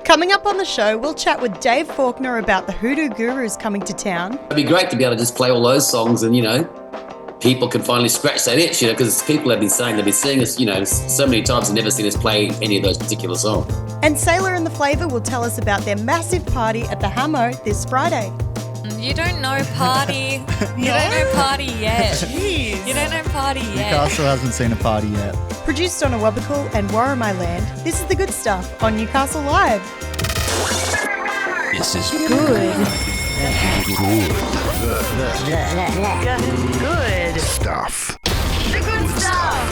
Coming up on the show, we'll chat with Dave Faulkner about the HooDoo Gurus coming to town. It'd be great to be able to just play all those songs and, people can finally scratch that itch, because people have been saying they've been seeing us, so many times and never seen us play any of those particular songs. And Saylor the Flavor will tell us about their massive party at the Hamo this Friday. You don't know party. You don't know party yet. Jeez. You don't know party yet. Newcastle hasn't seen a party yet. Produced on Awabakal and Warramai Land, this is The Good Stuff on Newcastle Live. This is Good stuff. The Good Stuff.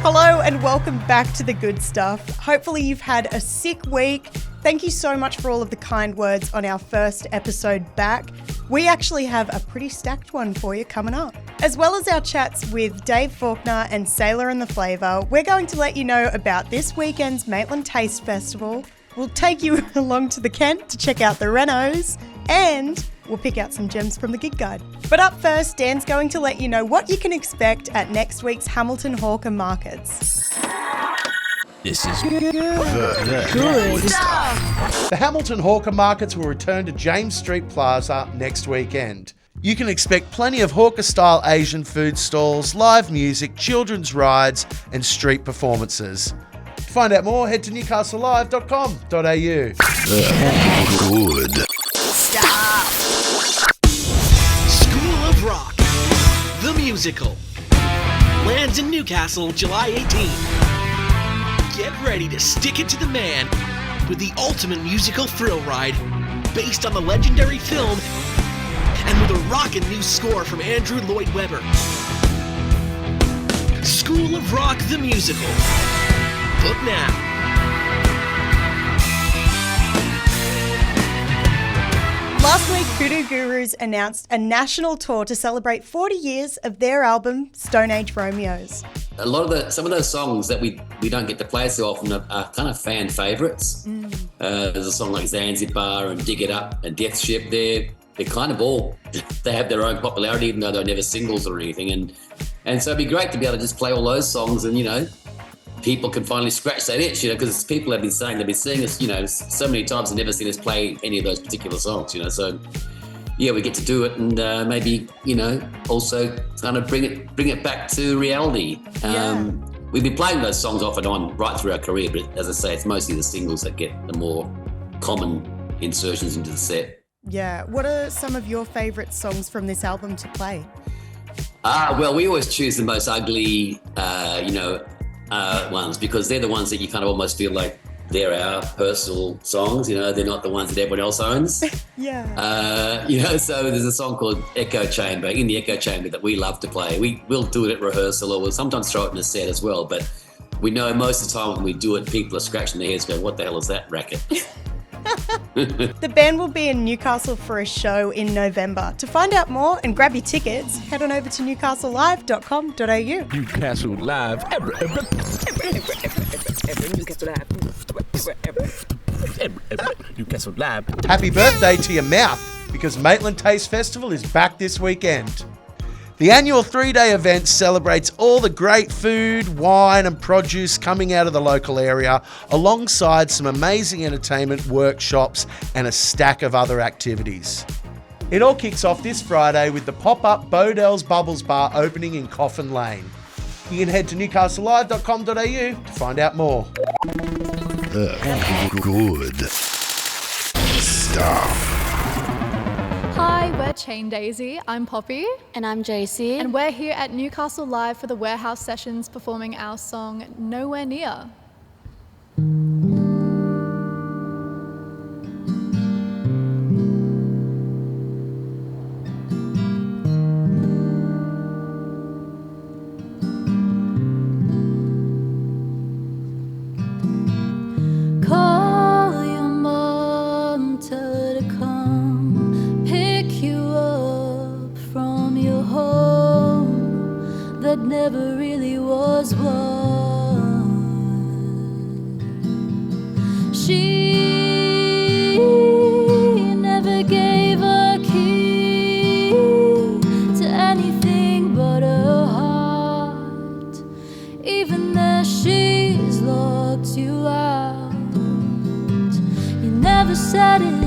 Hello and welcome back to The Good Stuff. Hopefully you've had a sick week. Thank you so much for all of the kind words on our first episode back. We actually have a pretty stacked one for you coming up. As well as our chats with Dave Faulkner and Saylor the Flavor, we're going to let you know about this weekend's Maitland Taste Festival. We'll take you along to the Kent to check out the renos, and we'll pick out some gems from the gig guide. But up first, Dan's going to let you know what you can expect at next week's Hamilton Hawker Markets. This is Good stuff. The Hamilton Hawker Markets will return to James Street Plaza next weekend. You can expect plenty of hawker-style Asian food stalls, live music, children's rides and street performances. To find out more, head to newcastlelive.com.au. good. School of Rock, the musical, lands in Newcastle July 18th. Get ready to stick it to the man with the ultimate musical thrill ride based on the legendary film and with a rockin' new score from Andrew Lloyd Webber. School of Rock, the musical. Book now. Last week, HooDoo Gurus announced a national tour to celebrate 40 years of their album, Stone Age Romeos. Some of those songs that we don't get to play so often are kind of fan favourites. There's a song like Zanzibar and Dig It Up and Death Ship. They're kind of all, they have their own popularity, even though they're never singles or anything. And so it'd be great to be able to just play all those songs and, people can finally scratch that itch, because people have been saying they've been seeing us, so many times and never seen us play any of those particular songs, So, yeah, we get to do it and maybe, also kind of bring it back to reality. We've been playing those songs off and on right through our career, but as I say, it's mostly the singles that get the more common insertions into the set. Yeah. What are some of your favourite songs from this album to play? Well, we always choose the most ugly, ones, because they're the ones that you kind of almost feel like they're our personal songs, they're not the ones that everyone else owns. Yeah. So there's a song called Echo Chamber, In the Echo Chamber, that we love to play. We'll do it at rehearsal, or we'll sometimes throw it in a set as well, but we know most of the time when we do it, people are scratching their heads going, what the hell is that racket? The band will be in Newcastle for a show in November. To find out more and grab your tickets, head on over to newcastlelive.com.au. Newcastle Live. Newcastle Live. Happy birthday to your mouth, because Maitland Taste Festival is back this weekend. The annual 3-day event celebrates all the great food, wine and produce coming out of the local area, alongside some amazing entertainment, workshops and a stack of other activities. It all kicks off this Friday with the pop-up Bodell's Bubbles Bar opening in Coffin Lane. You can head to newcastlelive.com.au to find out more. Good stuff. Hi, we're Chain Daisy. I'm Poppy. And I'm JC. And we're here at Newcastle Live for the Warehouse Sessions performing our song Nowhere Near. Call your mom, tell her to come pick you up from your home that never really was one. She never gave a key to anything but her heart. Even there she's locked you out. never said it,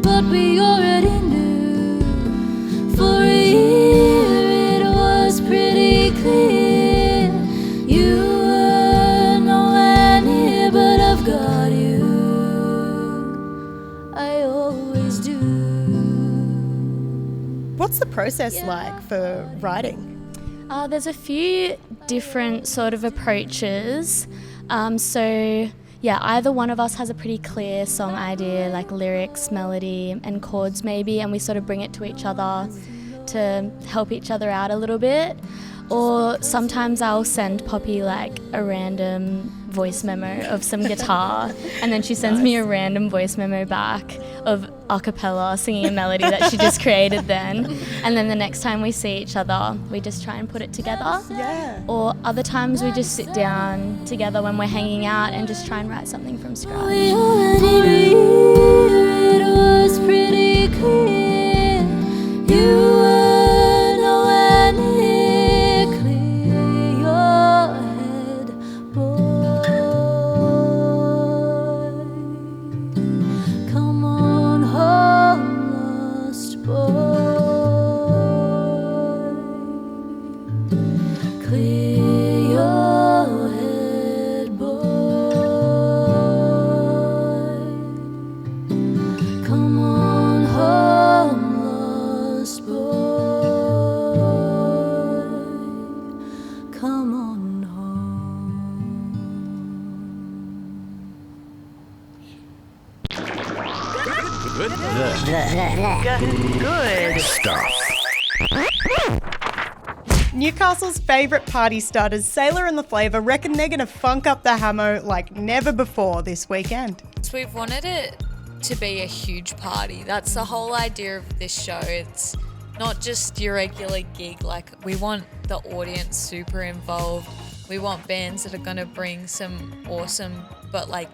but we already knew. For a year it was pretty clear you were nowhere near, but I've got you. I always do. What's the process like for writing? There's a few different sort of approaches. So either one of us has a pretty clear song idea, like lyrics, melody, and chords maybe, and we sort of bring it to each other to help each other out a little bit. Or sometimes I'll send Poppy like a random voice memo of some guitar, and then she sends me a random voice memo back of a cappella singing a melody that she just created then. And then the next time we see each other, we just try and put it together. Yeah. Or other times we just sit down together when we're hanging out and just try and write something from scratch. We already knew it was pretty clear you were nowhere near. Clear your head, boy. Come on home, lost boy. Clear your head, boy. Come on home, lost boy. Come on Good stuff. Newcastle's favourite party starters, Saylor and the Flavor, reckon they're going to funk up the Hamo like never before this weekend. So we've wanted it to be a huge party. That's the whole idea of this show. It's not just your regular gig. Like, we want the audience super involved. We want bands that are going to bring some awesome but like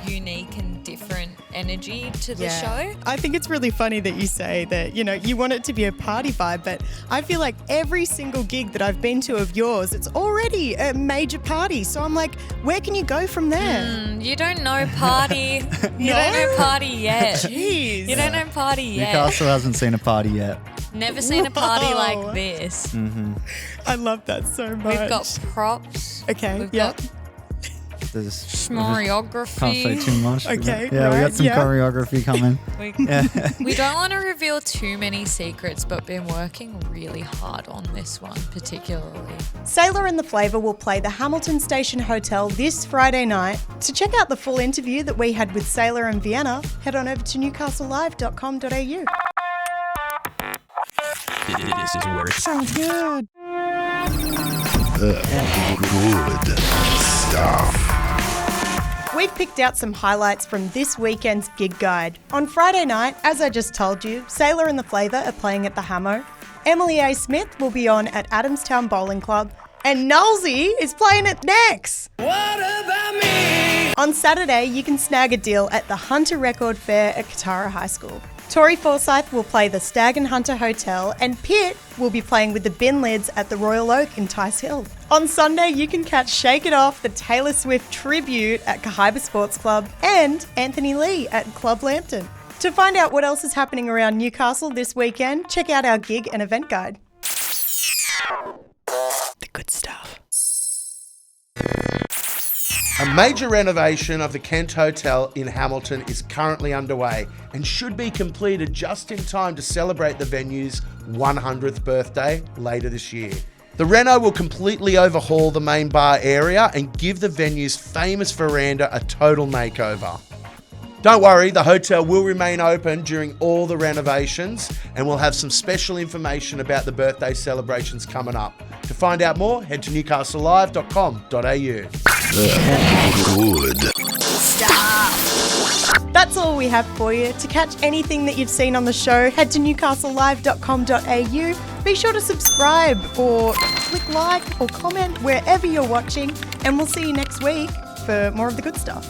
unique and different energy to the show. I think it's really funny that you say that, you know, you want it to be a party vibe, but I feel like every single gig that I've been to of yours, it's already a major party. So I'm like, where can you go from there? You don't know party. You don't know party yet. Jeez. You don't know party yet. Newcastle hasn't seen a party yet. Never seen a party like this. I love that so much. We've got props. Okay, We've yeah. got There's choreography. Can't say too much. Okay, Yeah, we right, got some choreography coming. We don't want to reveal too many secrets, but been working really hard on this one particularly. Saylor and the Flavor will play the Hamilton Station Hotel this Friday night. To check out the full interview that we had with Saylor and Vienna, head on over to newcastlelive.com.au. This is where it Sounds good. good stuff. We've picked out some highlights from this weekend's gig guide. On Friday night, as I just told you, Saylor and the Flavor are playing at the Hamo. Emily A. Smith will be on at Adamstown Bowling Club. And Nolsey is playing at Nex. What about me? On Saturday, you can snag a deal at the Hunter Record Fair at Katara High School. Tori Forsyth will play the Stag and Hunter Hotel, and Pitt will be playing with the Bin Lids at the Royal Oak in Tice Hill. On Sunday, you can catch Shake It Off, the Taylor Swift tribute at Cahibah Sports Club, and Anthony Lee at Club Lambton. To find out what else is happening around Newcastle this weekend, check out our gig and event guide. The good stuff. A major renovation of the Kent Hotel in Hamilton is currently underway and should be completed just in time to celebrate the venue's 100th birthday later this year. The reno will completely overhaul the main bar area and give the venue's famous veranda a total makeover. Don't worry, the hotel will remain open during all the renovations, and we'll have some special information about the birthday celebrations coming up. To find out more, head to newcastlelive.com.au. Good stuff. That's all we have for you. To catch anything that you've seen on the show, head to newcastlelive.com.au. Be sure to subscribe or click like or comment wherever you're watching, and we'll see you next week for more of the good stuff.